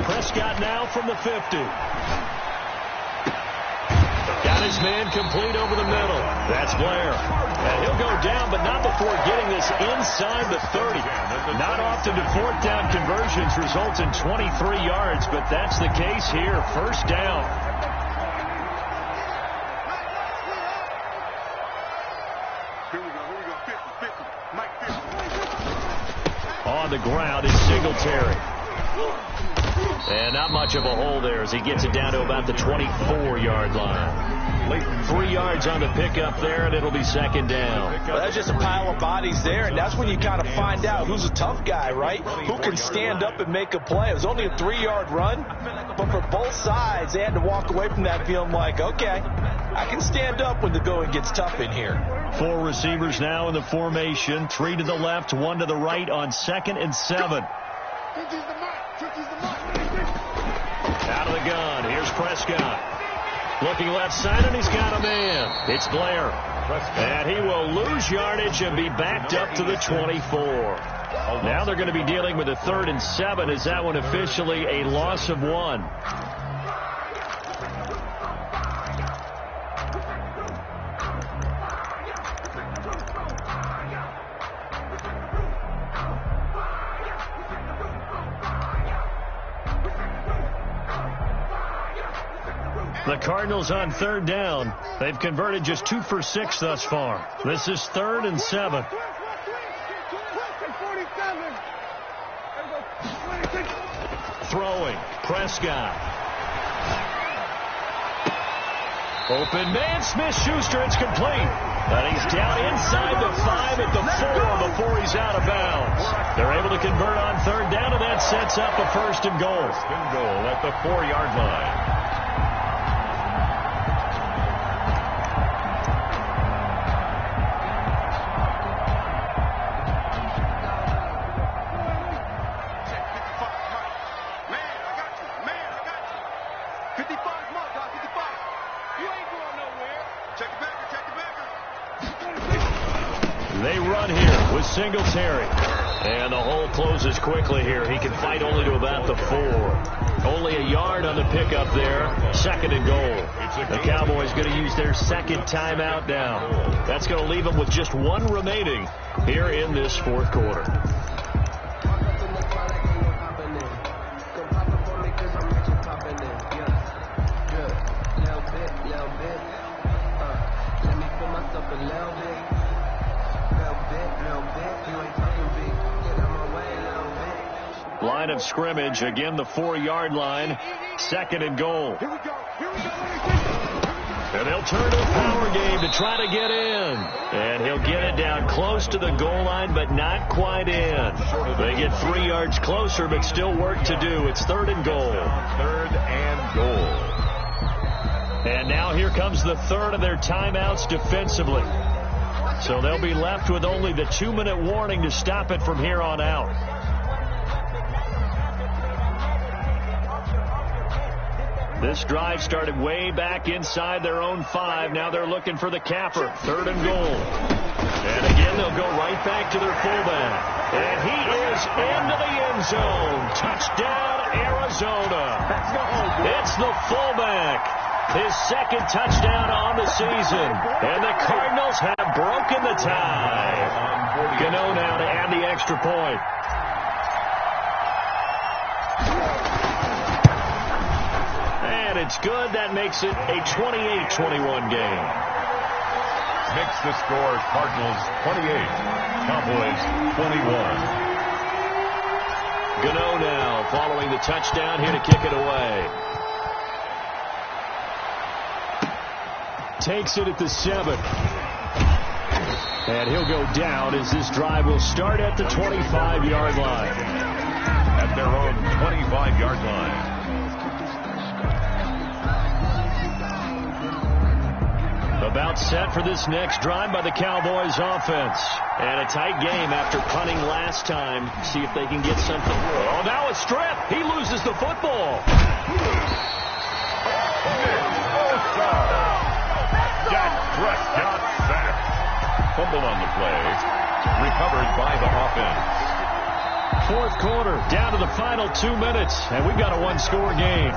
Prescott now from the 50. Got his man complete over the middle. That's Blair. And he'll go down, but not before getting this inside the 30. Not often do 4th down conversions result in 23 yards, but that's the case here. 1st down. Here we go. 50. Mike 50. On the ground is Singletary. And not much of a hole there as he gets it down to about the 24-yard line. 3 yards on the pickup there, and it'll be 2nd down. Well, that's just a pile of bodies there, and that's when you kind of find out who's a tough guy, right? Who can stand up and make a play. It was only a 3-yard run, but for both sides, they had to walk away from that feeling like, okay, I can stand up when the going gets tough in here. 4 receivers now in the formation. 3 to the left, 1 to the right on 2nd and 7. Out of the gun. Here's Prescott. Looking left side, and he's got a man. It's Blair. And he will lose yardage and be backed up to the 24. Now they're going to be dealing with a 3rd and 7. Is that one officially a loss of 1? The Cardinals on 3rd down. They've converted just 2 for 6 thus far. This is 3rd and 7. Throwing. Prescott. Open man. Smith-Schuster. It's complete. And he's down inside the 5 at the 4 before he's out of bounds. They're able to convert on 3rd down, and that sets up a 1st and goal. 1st and goal at the 4-yard line. They run here with Singletary. And the hole closes quickly here. He can fight only to about the 4. Only a yard on the pickup there. 2nd and goal. The Cowboys going to use their 2nd timeout now. That's going to leave them with just 1 remaining here in this 4th quarter. line of scrimmage. Again, the 4-yard line. 2nd and goal. Here we go. And they'll turn to the power game to try to get in. And he'll get it down close to the goal line, but not quite in. They get 3 yards closer, but still work to do. It's 3rd and goal. 3rd and goal. And now here comes the 3rd of their timeouts defensively. So they'll be left with only the 2-minute warning to stop it from here on out. This drive started way back inside their own 5. Now they're looking for the capper. 3rd and goal. And again, they'll go right back to their fullback. And he is into the end zone. Touchdown, Arizona. It's the fullback. His 2nd touchdown on the season. And the Cardinals have broken the tie. Gano now to add the extra point. And it's good. That makes it a 28-21 game. Makes the score Cardinals 28, Cowboys 21. Gano now following the touchdown here to kick it away. Takes it at the 7. And he'll go down as this drive will start at the 25-yard line. At their own 25-yard line. About set for this next drive by the Cowboys offense. And a tight game after punting last time. See if they can get something. Oh, now a strip. He loses the football. Dak Prescott sacked. Fumble on the play. Recovered by the offense. 4th quarter, down to the final 2 minutes. And we've got a 1-score game.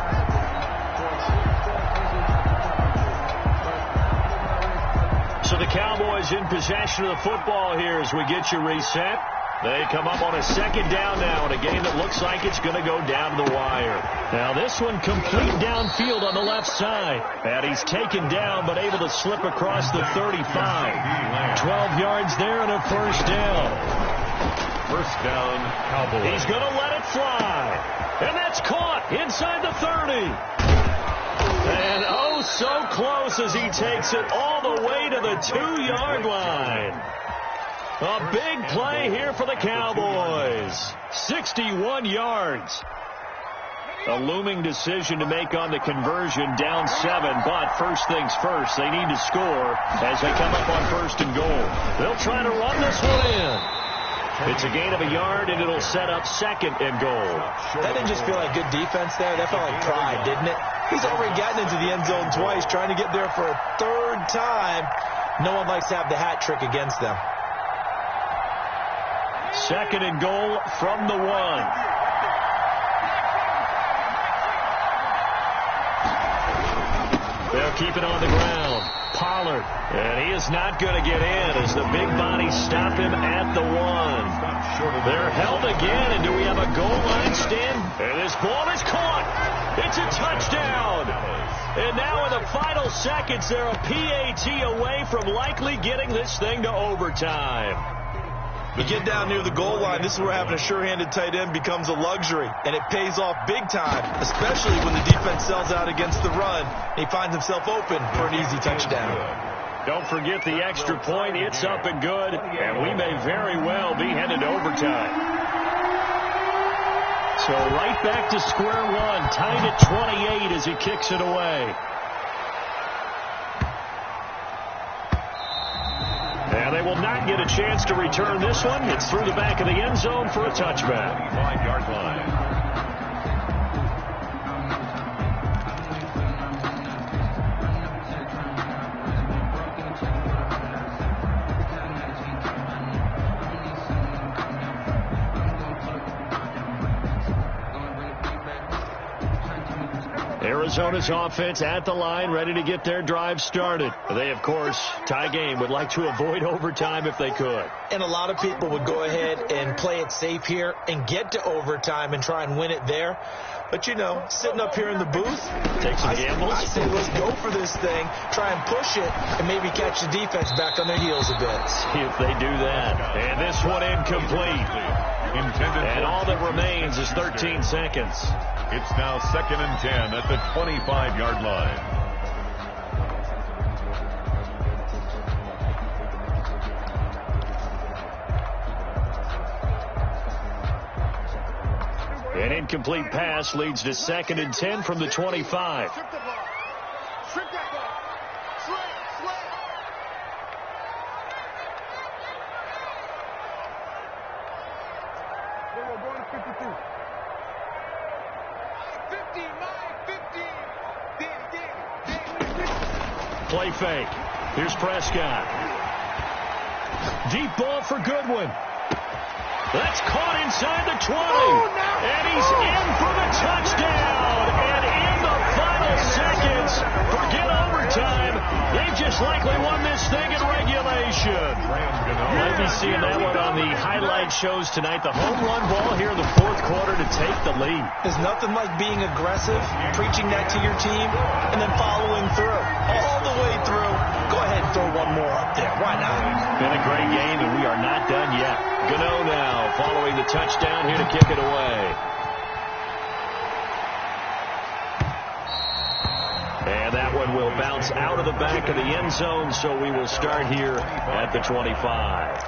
So the Cowboys in possession of the football here as we get you reset. They come up on a 2nd down now in a game that looks like it's going to go down to the wire. Now this one complete downfield on the left side. And he's taken down but able to slip across the 35. 12 yards there and a 1st down. 1st down, Cowboys. He's going to let it fly. And that's caught inside the 30. And oh, so close as he takes it all the way to the 2-yard line. A big play here for the Cowboys. 61 yards. A looming decision to make on the conversion, down 7. But first things first, they need to score as they come up on 1st and goal. They'll try to run this one in. It's a gain of a yard, and it'll set up 2nd and goal. That didn't just feel like good defense there. That felt like pride, didn't it? He's already gotten into the end zone twice, trying to get there for a 3rd time. No one likes to have the hat trick against them. 2nd and goal from the 1. They'll keep it on the ground. Pollard. And he is not going to get in as the big bodies stop him at the 1. They're held again, and do we have a goal line stand? And this ball is caught. It's a touchdown. And now in the final seconds, they're a PAT away from likely getting this thing to overtime. You get down near the goal line, this is where having a sure-handed tight end becomes a luxury, and it pays off big time, especially when the defense sells out against the run. He finds himself open for an easy touchdown. Don't forget the extra point. It's up and good, and we may very well be headed to overtime. So right back to square one, tied at 28 as he kicks it away. And they will not get a chance to return this one. It's through the back of the end zone for a touchback. 5-yard line. Arizona's offense at the line, ready to get their drive started. They, of course, tie game, would like to avoid overtime if they could. And a lot of people would go ahead and play it safe here and get to overtime and try and win it there. But, you know, sitting up here in the booth, take some gambles. I say let's go for this thing, try and push it, and maybe catch the defense back on their heels a bit. See if they do that. And this one incomplete. And all that remains is 13 seconds. It's now 2nd and 10 at the 25-yard line. An incomplete pass leads to 2nd and 10 from the 25. Strip the ball. Strip that ball. Slay. We're going to 52. 50. Play fake. Here's Prescott. Deep ball for Goodwin. That's caught inside the 20. And he's in for the touchdown. And in the final seconds, forget overtime. They've just likely won this thing in regulation. Might be seeing that one on the highlight shows tonight. The home run ball here in the 4th quarter to take the lead. There's nothing like being aggressive, preaching that to your team, and then following through. All the way through. Go ahead and throw one more up there. Why not? Been a great game, and we are not done yet. Gano now following the touchdown here to kick it away. And that one will bounce out of the back of the end zone, so we will start here at the 25.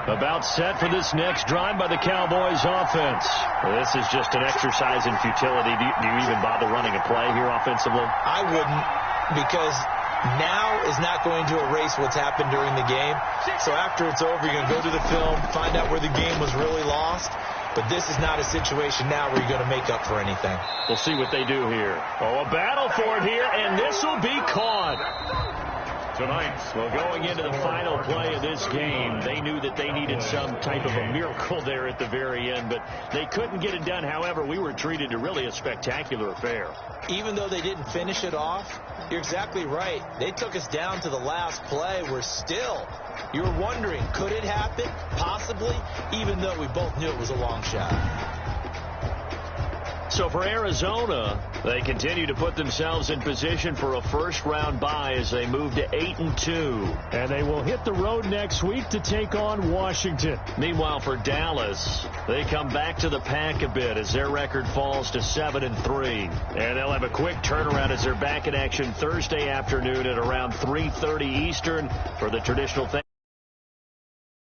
About set for this next drive by the Cowboys offense. This is just an exercise in futility. Do you even bother running a play here offensively? I wouldn't, because now is not going to erase what's happened during the game. So after it's over, you're going to go to the film, find out where the game was really lost. But this is not a situation now where you're going to make up for anything. We'll see what they do here. Oh, a battle for it here, and this will be caught. Tonight, well, going into the final play of this game, they knew that they needed some type of a miracle there at the very end, but they couldn't get it done. However, we were treated to really a spectacular affair. Even though they didn't finish it off, you're exactly right. They took us down to the last play. We're still, you're wondering, could it happen? Possibly, even though we both knew it was a long shot. So for Arizona, they continue to put themselves in position for a first-round bye as they move to 8-2. And they will hit the road next week to take on Washington. Meanwhile, for Dallas, they come back to the pack a bit as their record falls to 7-3. And they'll have a quick turnaround as they're back in action Thursday afternoon at around 3:30 Eastern for the traditional